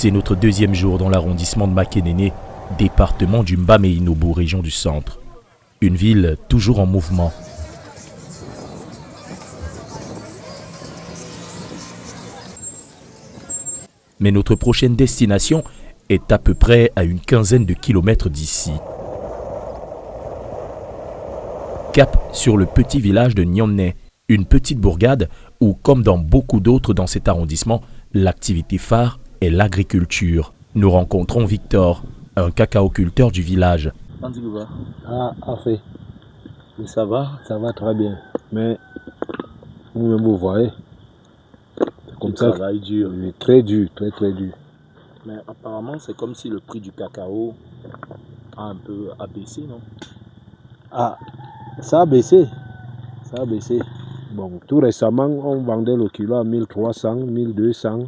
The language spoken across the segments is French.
C'est notre deuxième jour dans l'arrondissement de Makénéné, département du Mbamé-Inobo, région du centre. Une ville toujours en mouvement. Mais notre prochaine destination est à peu près à une quinzaine de kilomètres d'ici. Cap sur le petit village de Nyonné, une petite bourgade où, comme dans beaucoup d'autres dans cet arrondissement, l'activité phare est l'agriculture. Nous rencontrons Victor, un cacaoculteur du village. Fait. Mais ça va très bien. Mais vous voyez, c'est comme ça. Travail dur. Très dur, très dur. Mais apparemment, c'est comme si le prix du cacao a un peu abaissé, non? Ça a baissé. Bon, tout récemment, on vendait le kilo à 1300, 1200,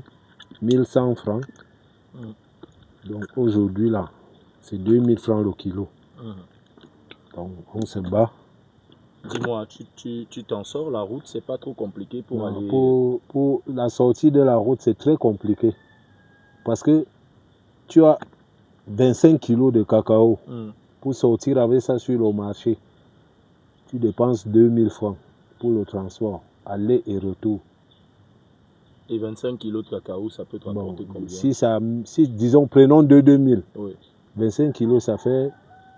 1100 francs. Donc aujourd'hui, là, c'est 2000 francs le kilo. Donc on se bat. Dis-moi, tu t'en sors, la route, c'est pas trop compliqué pour aller... Pour la sortie de la route, c'est très compliqué. Parce que tu as 25 kilos de cacao. Pour sortir avec ça sur le marché, tu dépenses 2000 francs pour le transport, aller et retour. Et 25 kilos de cacao, ça peut te rapporter combien? Si disons, prenons 2000. Oui. 25 kilos, ça fait,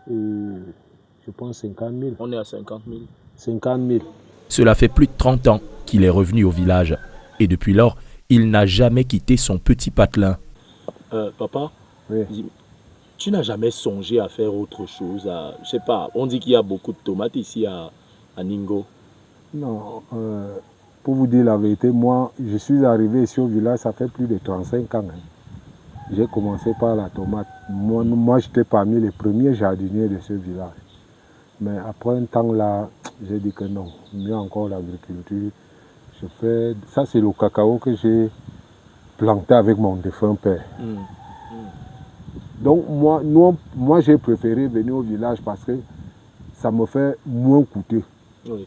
je pense, 50 000. On est à 50 000. 50 000. Cela fait plus de 30 ans qu'il est revenu au village. Et depuis lors, il n'a jamais quitté son petit patelin. Papa, oui. Tu n'as jamais songé à faire autre chose? Je sais pas, on dit qu'il y a beaucoup de tomates ici à Ningo. Non, pour vous dire la vérité, moi, je suis arrivé ici au village, ça fait plus de 35 ans. J'ai commencé par la tomate. Moi j'étais parmi les premiers jardiniers de ce village. Mais après un temps là, j'ai dit que non, mieux encore l'agriculture. Ça c'est le cacao que j'ai planté avec mon défunt père. Donc moi j'ai préféré venir au village parce que ça me fait moins coûteux. Oui.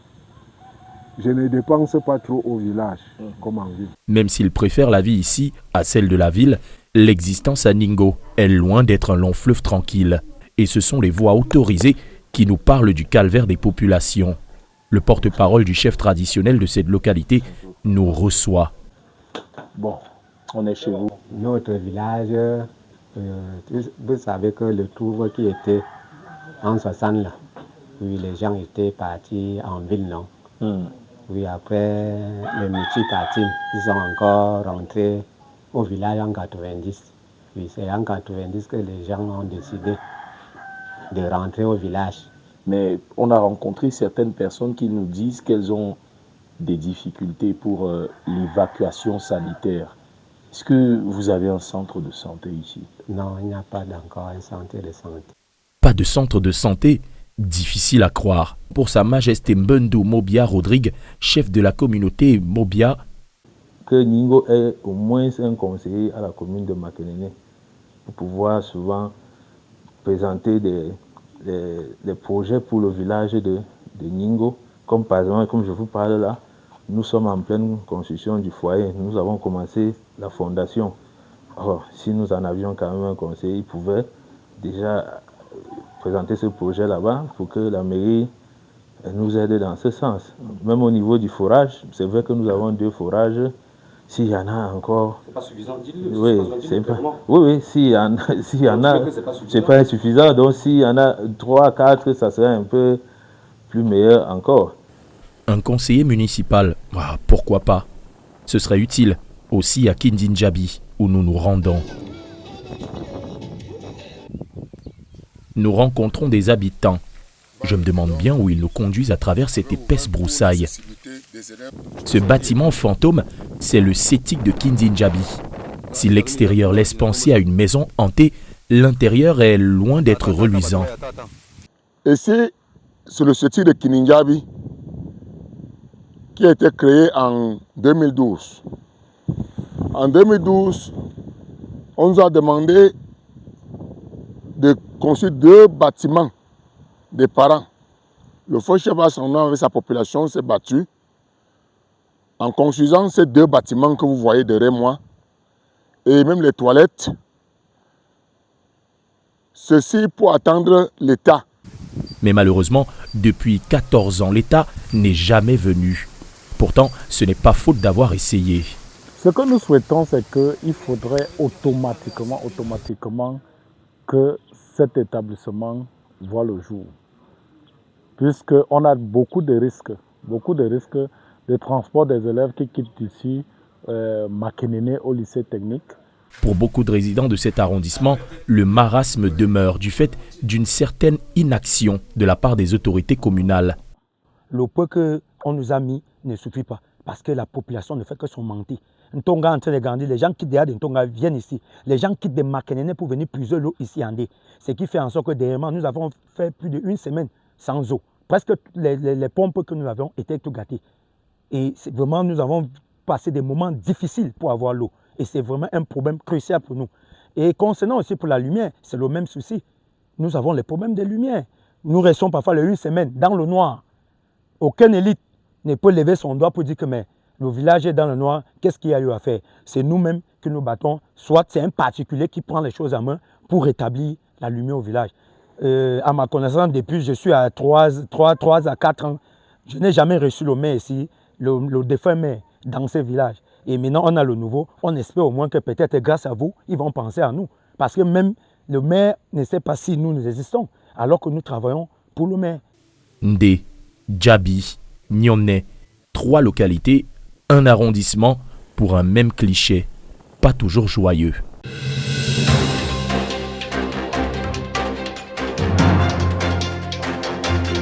Je ne dépense pas trop au village comme en ville. Même s'il préfère la vie ici à celle de la ville, l'existence à Ningo est loin d'être un long fleuve tranquille. Et ce sont les voix autorisées qui nous parlent du calvaire des populations. Le porte-parole du chef traditionnel de cette localité nous reçoit. Bon, on est chez vous. Notre village, vous savez que le trouble qui était en 60 là, oui, les gens étaient partis en ville, non? Oui, après les multi-partis, ils sont encore rentrés au village en 90. Oui, c'est en 90 que les gens ont décidé de rentrer au village. Mais on a rencontré certaines personnes qui nous disent qu'elles ont des difficultés pour l'évacuation sanitaire. Est-ce que vous avez un centre de santé ici? Non, il n'y a pas encore un centre de santé. Pas de centre de santé? Difficile à croire. Pour Sa Majesté Mbendo Mobia Rodrigue, chef de la communauté Mobia, que Ningo ait au moins un conseiller à la commune de Makénéné pour pouvoir souvent présenter des projets pour le village de Ningo. Comme par exemple, comme je vous parle là, nous sommes en pleine construction du foyer. Nous avons commencé la fondation. Alors, si nous en avions quand même un conseiller, il pouvait déjà présenter ce projet là-bas pour que la mairie nous aide dans ce sens. Même au niveau du forage, c'est vrai que nous avons 2 forages. S'il y en a encore... C'est pas suffisant, dis-le. Oui, s'il y en a, c'est pas insuffisant. Donc s'il y en a 3, 4, ça serait un peu plus meilleur encore. Un conseiller municipal, pourquoi pas? Ce serait utile aussi à Kindinjabi, où nous nous rendons. Nous rencontrons des habitants. Je me demande bien où ils nous conduisent à travers cette épaisse broussaille. Ce bâtiment fantôme, c'est le CETIC de Kindinjabi. Si l'extérieur laisse penser à une maison hantée, l'intérieur est loin d'être reluisant. Ici, c'est le CETIC de Kindinjabi qui a été créé en 2012. En 2012, on nous a demandé de construire 2 bâtiments des parents. Le feu chef à son nom avec sa population s'est battu en construisant ces 2 bâtiments que vous voyez derrière moi. et même les toilettes. Ceci pour attendre l'État. Mais malheureusement, depuis 14 ans, l'État n'est jamais venu. Pourtant, ce n'est pas faute d'avoir essayé. Ce que nous souhaitons, c'est qu'il faudrait automatiquement que cet établissement voit le jour. Puisqu'on a beaucoup de risques de transport des élèves qui quittent ici Makenene au lycée technique. Pour beaucoup de résidents de cet arrondissement, le marasme demeure du fait d'une certaine inaction de la part des autorités communales. Le peu qu'on nous a mis ne suffit pas parce que la population ne fait que s'augmenter. Ntonga est en train de grandir, les gens qui de Ntonga viennent ici. Les gens quittent de Makenene pour venir puiser l'eau ici en Dé. Ce qui fait en sorte que dernièrement, nous avons fait plus d'une semaine sans eau. Presque les pompes que nous avions étaient tout gâtées. Et vraiment, nous avons passé des moments difficiles pour avoir l'eau. Et c'est vraiment un problème crucial pour nous. Et concernant aussi pour la lumière, c'est le même souci. Nous avons les problèmes de lumière. Nous restons parfois une semaine dans le noir. Aucune élite ne peut lever son doigt pour dire que mais, le village est dans le noir, qu'est-ce qu'il y a eu à faire? C'est nous-mêmes que nous battons, soit c'est un particulier qui prend les choses en main pour rétablir la lumière au village. À ma connaissance, depuis je suis à 3 à 4 ans, je n'ai jamais reçu le maire ici, le défunt maire dans ce village. Et maintenant, on a le nouveau. On espère au moins que peut-être grâce à vous, ils vont penser à nous. Parce que même le maire ne sait pas si nous existons, alors que nous travaillons pour le maire. Ndé, Djabi, Nyonne, 3 localités, un arrondissement pour un même cliché, pas toujours joyeux.